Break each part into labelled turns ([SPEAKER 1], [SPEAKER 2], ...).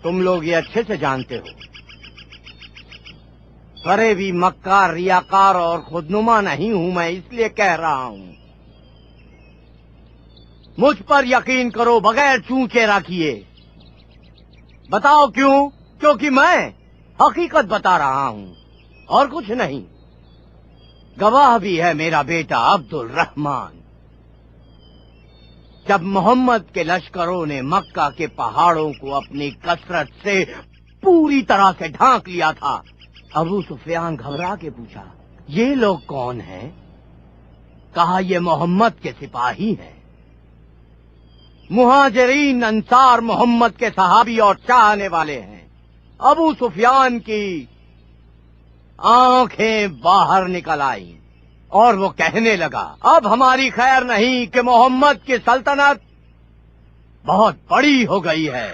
[SPEAKER 1] तुम लोग ये अच्छे से जानते हो। फरेबी, मक्कार, रियाकार और खुदनुमा नहीं हूं मैं, इसलिए कह रहा हूं। मुझ पर यकीन करो बगैर चूं चेरा किए। बताओ क्यों? क्योंकि मैं हकीकत बता रहा हूं और कुछ नहीं। गवाह भी है मेरा बेटा अब्दुल रहमान। जब मोहम्मद के लश्करों ने मक्का के पहाड़ों को अपनी कसरत से पूरी तरह से ढांक लिया था, अबू सुफियान घबरा के पूछा, ये लोग कौन हैं? कहा, ये मोहम्मद के सिपाही हैं। मुहाजिरीन अंसार मोहम्मद के सहाबी और चाहने वाले हैं। अबू सुफियान की आंखें बाहर निकल आई और वो कहने लगा, अब हमारी खैर नहीं कि मोहम्मद की सल्तनत बहुत बड़ी हो गई है।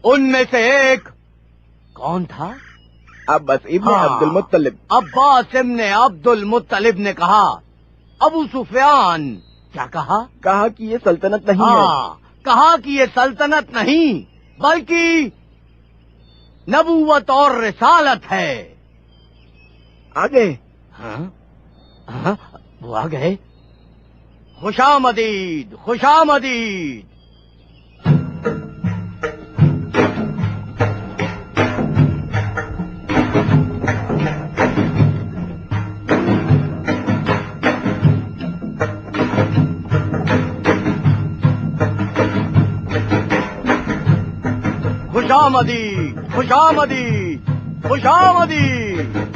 [SPEAKER 1] उनमें से एक कौन था?
[SPEAKER 2] अब्बास इब्न अब्दुल मुत्तलिब।
[SPEAKER 1] अब्बास इब्न अब्दुल मुत्तलिब ने कहा। अबू सुफियान क्या कहा?
[SPEAKER 2] कहा कि ये सल्तनत नहीं है।
[SPEAKER 1] कहा कि ये सल्तनत नहीं बल्कि नबूवत और रिसालत है।
[SPEAKER 2] आ गए?
[SPEAKER 1] हाँ, वो आ गए। खुशामदीद, खुशामदीद। खुशामदीद, खुशामदीद, खुशामदीद।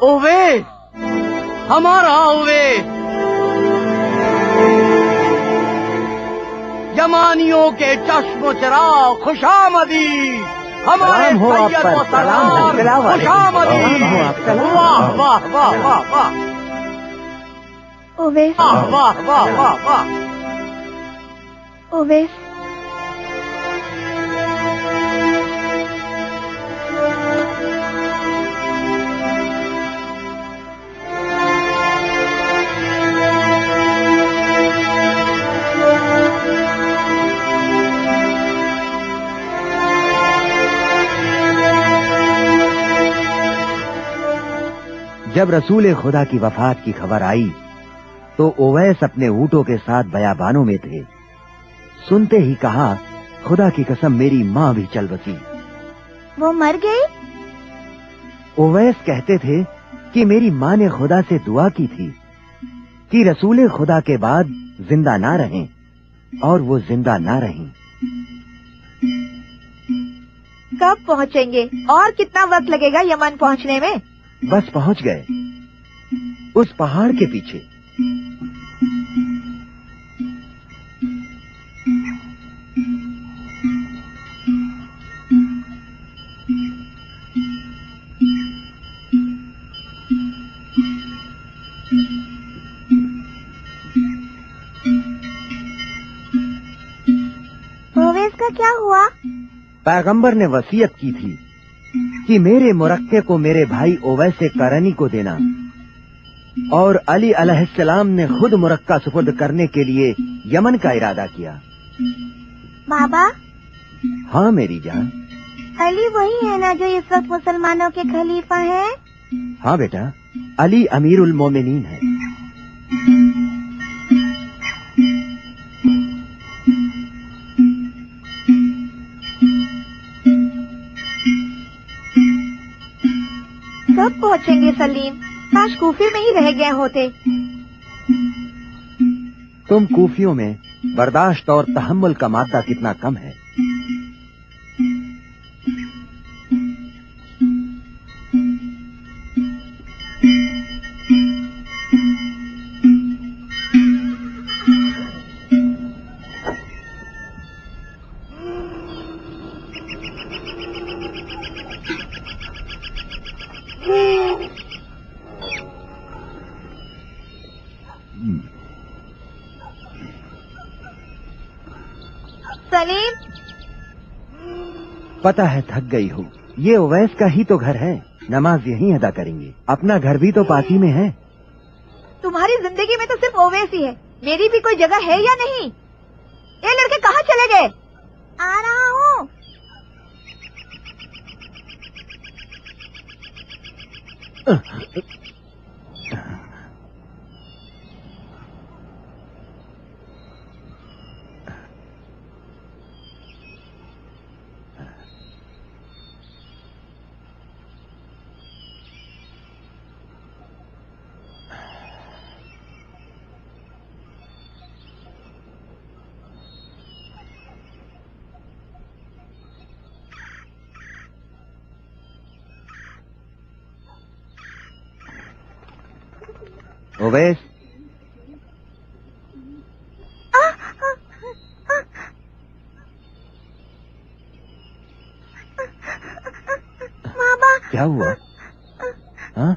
[SPEAKER 1] ओवैस, हमारा ओवैस, यमानियों के चश्म चराग, खुशामदीद। हमारे सैयद व सरदार, खुशामदीद। वाह वाह वाह वाह वाह।
[SPEAKER 3] ओवैस,
[SPEAKER 1] वाह वाह वाह वाह वाह।
[SPEAKER 3] ओवैस,
[SPEAKER 4] जब रसूल खुदा की वफात की खबर आई तो ओवैस अपने ऊँटों के साथ बयाबानों में थे। सुनते ही कहा, खुदा की कसम मेरी माँ भी चल बसी।
[SPEAKER 3] वो मर गई?
[SPEAKER 4] ओवैस कहते थे कि मेरी माँ ने खुदा से दुआ की थी कि रसूल खुदा के बाद जिंदा ना रहें, और वो जिंदा ना रहीं।
[SPEAKER 3] कब पहुँचेंगे और कितना वक्त लगेगा यमन पहुँचने में?
[SPEAKER 4] बस पहुँच गए, उस पहाड़ के पीछे।
[SPEAKER 3] ओवैस का क्या हुआ?
[SPEAKER 4] पैगंबर ने वसीयत की थी कि मेरे मुरक्के को मेरे भाई ओवैस करनी को देना, और अली अलैहिस्सलाम ने खुद मुरक्का सुपुर्द करने के लिए यमन का इरादा किया।
[SPEAKER 3] बाबा?
[SPEAKER 4] हाँ मेरी जान।
[SPEAKER 3] अली वही है ना जो इस वक्त मुसलमानों के खलीफा हैं?
[SPEAKER 4] हाँ बेटा, अली अमीरुल मोमिनीन है।
[SPEAKER 3] कब पहुँचेंगे सलीम? काश कूफे में ही रह गए होते।
[SPEAKER 4] तुम कूफियों में बर्दाश्त और तहम्मुल का मादा कितना कम है।
[SPEAKER 3] सलीम,
[SPEAKER 4] पता है थक गई हो। ये उवैस का ही तो घर है, नमाज यहीं अदा करेंगे। अपना घर भी तो पास ही में है।
[SPEAKER 3] तुम्हारी जिंदगी में तो सिर्फ ओवैस ही है, मेरी भी कोई जगह है या नहीं? ये लड़के कहाँ चले गए? आ रहा हूँ।
[SPEAKER 4] उवैस,
[SPEAKER 3] मामा,
[SPEAKER 4] क्या हुआ? हाँ?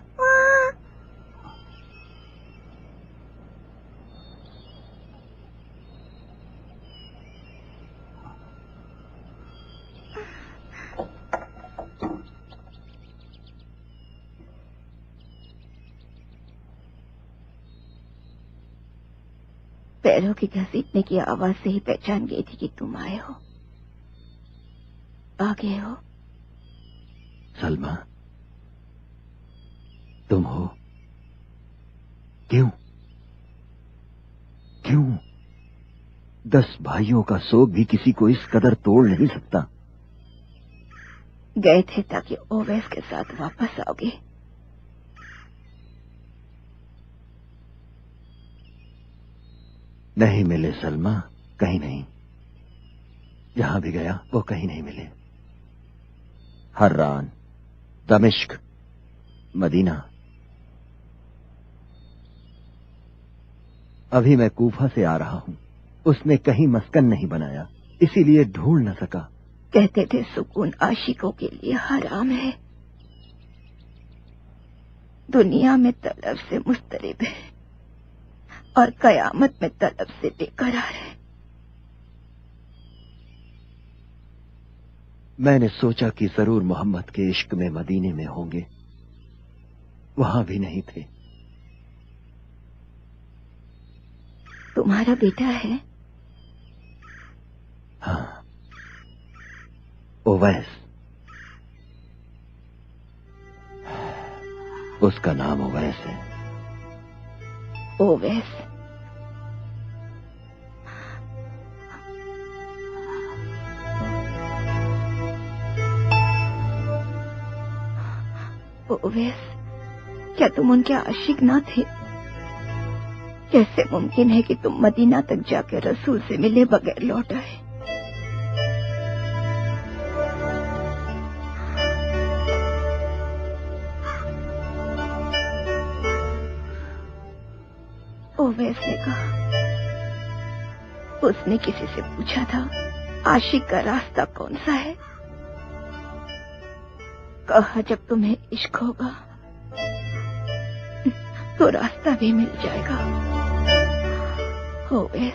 [SPEAKER 3] पैरों की घसीटने की आवाज से ही पहचान गई थी कि तुम आए हो, आ गए हो।
[SPEAKER 4] सलमा, तुम हो? क्यों? क्यों? 10 भाइयों का शोक भी किसी को इस कदर तोड़ नहीं सकता।
[SPEAKER 3] गए थे ताकि ओवैस के साथ वापस आओगे।
[SPEAKER 4] नहीं मिले सलमा, कहीं नहीं। जहां भी गया वो कहीं नहीं मिले। हर्रान, दमिश्क, मदीना। अभी मैं कूफा से आ रहा हूं। उसने कहीं मस्कन नहीं बनाया, इसीलिए ढूंढ न सका।
[SPEAKER 3] कहते थे सुकून आशिकों के लिए हराम है। दुनिया में तलब से मुस्तरिब है और कयामत में तलब से बेकरार है।
[SPEAKER 4] मैंने सोचा कि जरूर मोहम्मद के इश्क में मदीने में होंगे, वहां भी नहीं थे।
[SPEAKER 3] तुम्हारा बेटा है?
[SPEAKER 4] हाँ, ओवैस। उसका नाम ओवैस है।
[SPEAKER 3] ओवैस? ओवैस, क्या तुम उनके आशिक ना थे? कैसे मुमकिन है कि तुम मदीना तक जाकर रसूल से मिले बगैर लौट आए? ओवैस ने कहा। उसने किसी से पूछा था आशिक का रास्ता कौन सा है? कहा जब तुम्हें इश्क होगा तो रास्ता भी मिल जाएगा। ओवैस,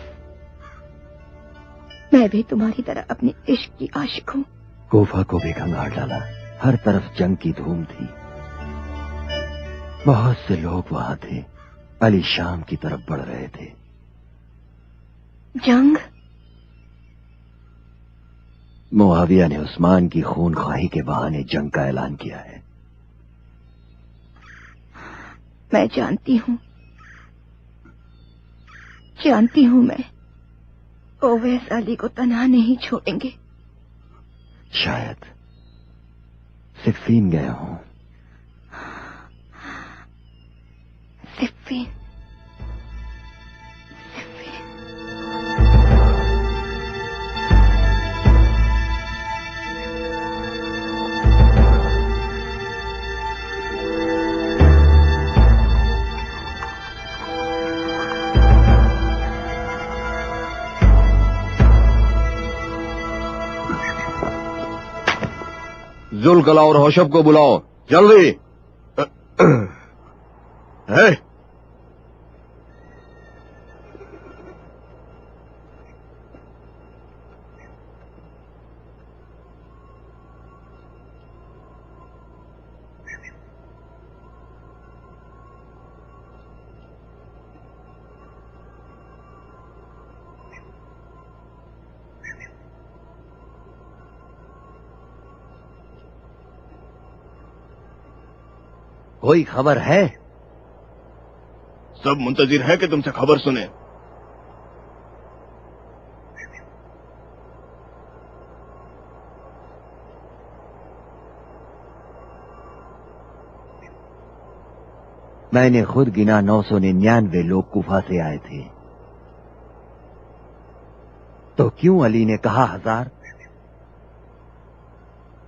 [SPEAKER 3] मैं भी तुम्हारी तरह अपने इश्क की आशिक हूँ।
[SPEAKER 4] कूफा को भी खंगाल डाला। हर तरफ जंग की धूम थी। बहुत से लोग वहां थे। अली शाम की तरफ बढ़ रहे थे।
[SPEAKER 3] जंग?
[SPEAKER 4] मुआविया ने उस्मान की खून ख्वाही के बहाने जंग का ऐलान किया है।
[SPEAKER 3] मैं जानती हूँ मैं। ओवैस अली को तन्हा नहीं छोड़ेंगे।
[SPEAKER 4] शायद सिफीन गया हूं।
[SPEAKER 3] صفین
[SPEAKER 5] ذوالکلا اور ہوشب کو بلاؤ جلدی. ہے
[SPEAKER 4] کوئی خبر ہے؟
[SPEAKER 5] سب منتظر ہے کہ تم سے خبر سنیں.
[SPEAKER 4] میں نے خود گنا 999 لوگ کوفہ سے آئے تھے. تو کیوں علی نے کہا 1000؟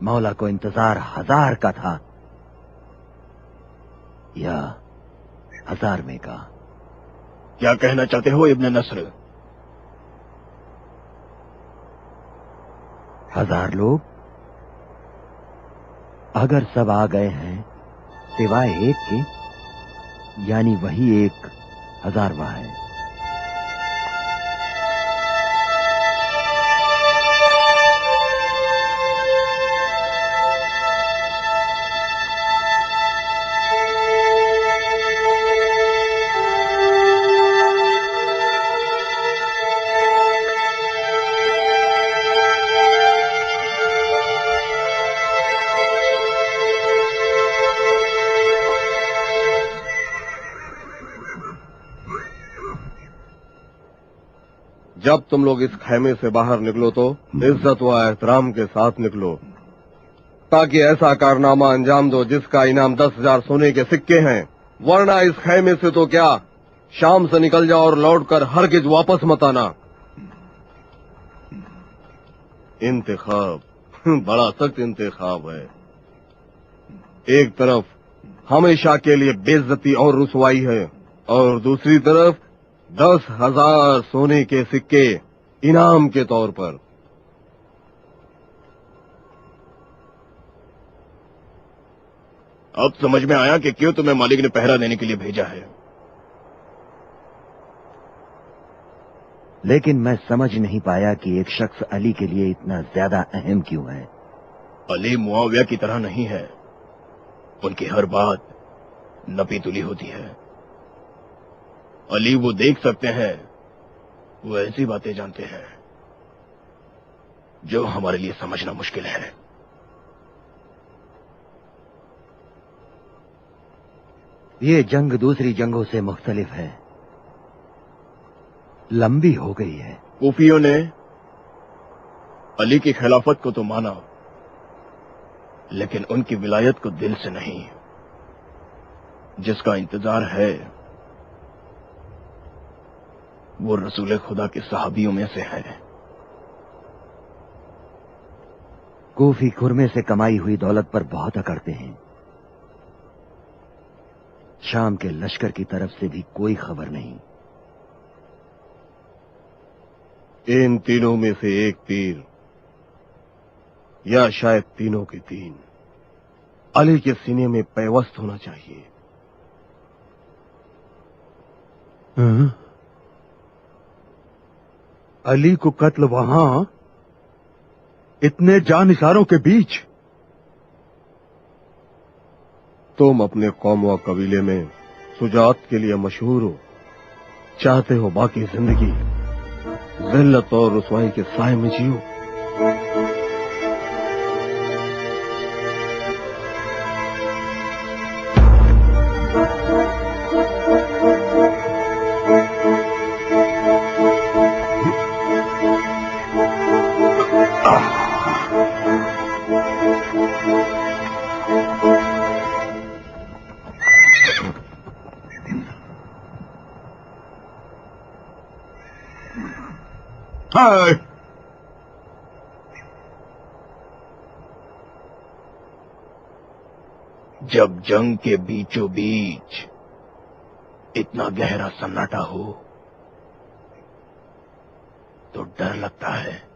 [SPEAKER 4] مولا کو انتظار 1000 کا تھا یا 1000 میں کا؟
[SPEAKER 5] کیا کہنا چاہتے ہو ابن نصر؟
[SPEAKER 4] 1000 لوگ اگر سب آ گئے ہیں سوائے ایک کے، یعنی وہی ایک 1000واں ہے.
[SPEAKER 5] جب تم لوگ اس خیمے سے باہر نکلو تو عزت و احترام کے ساتھ نکلو، تاکہ ایسا کارنامہ انجام دو جس کا انعام 10,000 سونے کے سکے ہیں. ورنہ اس خیمے سے تو کیا شام سے نکل جاؤ اور لوٹ کر ہرگز واپس مت آنا. انتخاب بڑا سخت انتخاب ہے. ایک طرف ہمیشہ کے لیے بے عزتی اور رسوائی ہے، اور دوسری طرف 10,000 سونے کے سکے انعام کے طور پر. اب سمجھ میں آیا کہ کیوں تمہیں مالک نے پہرا دینے کے لیے بھیجا ہے.
[SPEAKER 4] لیکن میں سمجھ نہیں پایا کہ ایک شخص علی کے لیے اتنا زیادہ اہم کیوں ہے.
[SPEAKER 5] علی معاویہ کی طرح نہیں ہے. ان کی ہر بات نپی تلی ہوتی ہے. علی وہ دیکھ سکتے ہیں، وہ ایسی باتیں جانتے ہیں جو ہمارے لیے سمجھنا مشکل ہے.
[SPEAKER 4] یہ جنگ دوسری جنگوں سے مختلف ہے، لمبی ہو گئی ہے.
[SPEAKER 5] کوفیوں نے علی کی خلافت کو تو مانا، لیکن ان کی ولایت کو دل سے نہیں. جس کا انتظار ہے وہ رسول خدا کے صحابیوں میں سے ہے.
[SPEAKER 4] کوفی خرمے سے کمائی ہوئی دولت پر بہت اکڑتے ہیں. شام کے لشکر کی طرف سے بھی کوئی خبر نہیں.
[SPEAKER 5] ان تینوں میں سے ایک تیر یا شاید تینوں کے تین علی کے سینے میں پیوست ہونا چاہیے.
[SPEAKER 6] علی کو قتل وہاں اتنے جانثاروں کے بیچ؟
[SPEAKER 5] تم اپنے قوم و قبیلے میں شجاعت کے لیے مشہور ہو، چاہتے ہو باقی زندگی ذلت اور رسوائی کے سائے میں جیو.
[SPEAKER 6] हाय
[SPEAKER 2] जब जंग के बीचों बीच इतना गहरा सन्नाटा हो तो डर लगता है।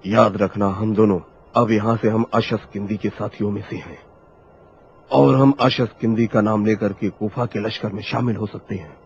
[SPEAKER 5] याद रखना, हम दोनों अब यहाँ से हम अशस्किंदी के साथियों में से हैं और हम अशस्किंदी का नाम लेकर के कुफा के लश्कर में शामिल हो सकते हैं।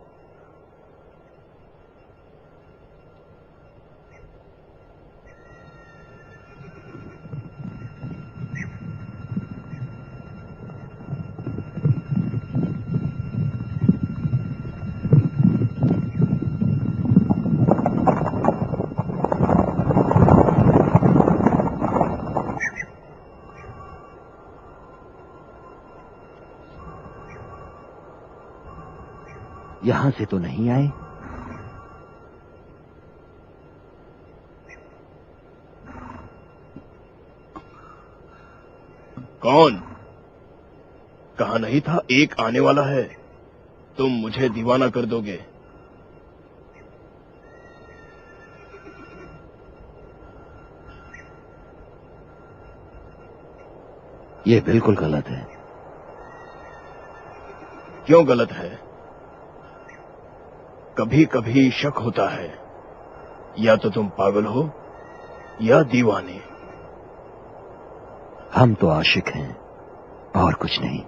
[SPEAKER 4] यहां से तो नहीं आए।
[SPEAKER 2] कौन? कहा नहीं था एक आने वाला है? तुम मुझे दीवाना कर दोगे।
[SPEAKER 4] ये बिल्कुल गलत है।
[SPEAKER 2] क्यों गलत है? कभी कभी शक होता है, या तो तुम पागल हो या दीवाने।
[SPEAKER 4] हम तो आशिक हैं और कुछ नहीं।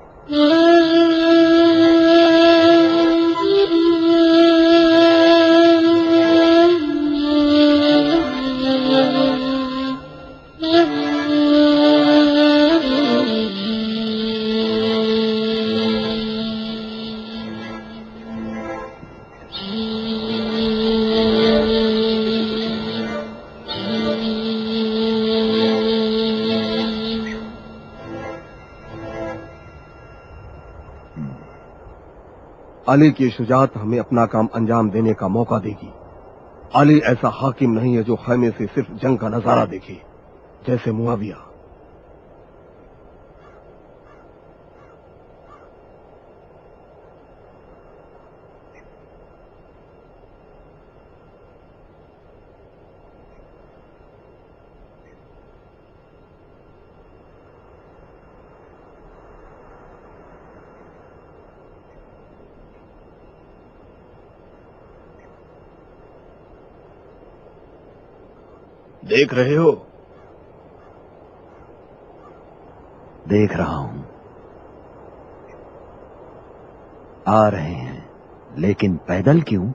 [SPEAKER 5] अली की शुजाअत हमें अपना काम अंजाम देने का मौका देगी। अली ऐसा हाकिम नहीं है जो खैमे से सिर्फ जंग का नजारा देखे, जैसे मुआविया।
[SPEAKER 2] देख रहे हो?
[SPEAKER 4] देख रहा हूं। आ रहे हैं, लेकिन पैदल क्यों?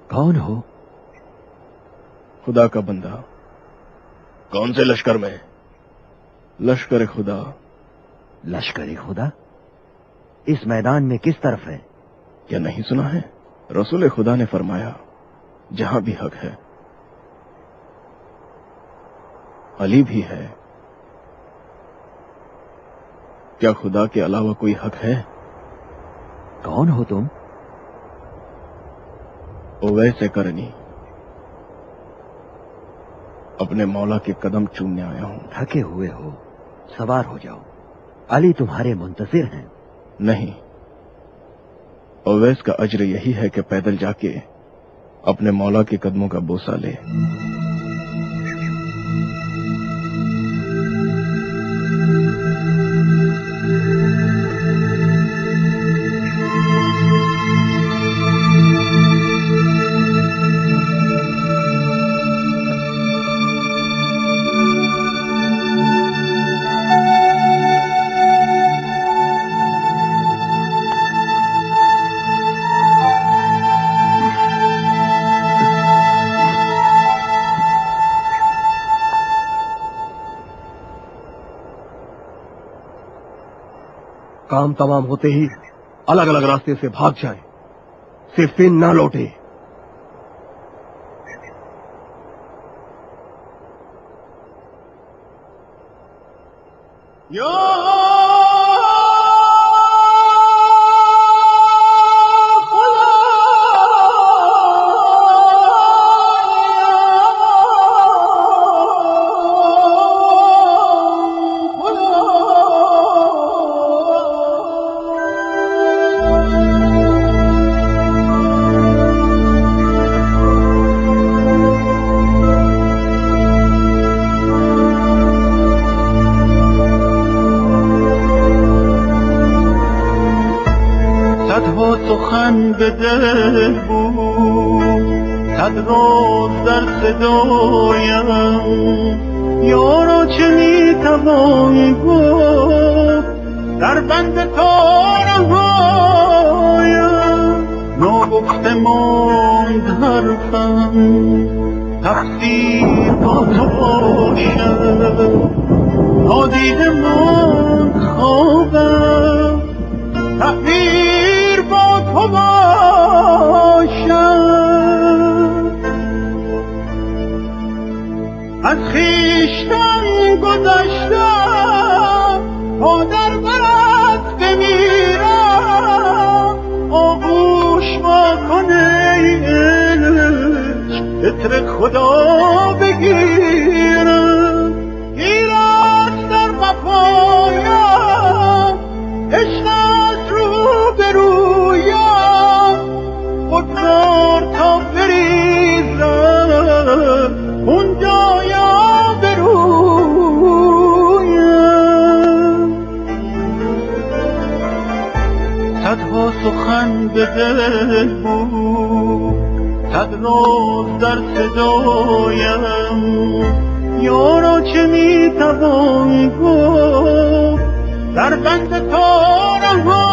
[SPEAKER 4] कौन हो?
[SPEAKER 2] खुदा का बंदा। कौन से लश्कर में? लश्कर खुदा।
[SPEAKER 4] लश्कर खुदा इस मैदान में किस तरफ है?
[SPEAKER 2] क्या नहीं सुना है? रसूल खुदा ने फरमाया, जहां भी हक है अली भी है। क्या खुदा के अलावा कोई हक है?
[SPEAKER 4] कौन हो तुम?
[SPEAKER 2] ओवैसे करनी। अपने मौला के कदम चूमने आया हूं।
[SPEAKER 4] थके हुए हो, सवार हो जाओ। अली तुम्हारे मुंतजिर हैं।
[SPEAKER 2] नहीं, ओवैस का अज्र यही है कि पैदल जाके अपने मौला के कदमों का बोसा ले।
[SPEAKER 5] काम तमाम होते ही अलग अलग रास्ते से भाग जाएं, सिफिन ना लौटे।
[SPEAKER 7] سخن به دل بود، صد روز در صدایم، یارا چه میتوان گفت در بند تارهایم. ناگفته ماند حرفم، تقصیر با تو باشم، نادیده ماند خوابم، تقدیر با تو باشم. از خویشتن گذشتم تا در برت بمیرم، آغوش واکنه ای عشق، عطر خدا بگیرم. گیرست در وفایم، عشقت رو برویم، خوددار تا بریزم اونجایا برویم. صدها سخن به دل بود، صد روز در صدایم، یارا چه میتوان گفت در بند تارهایم.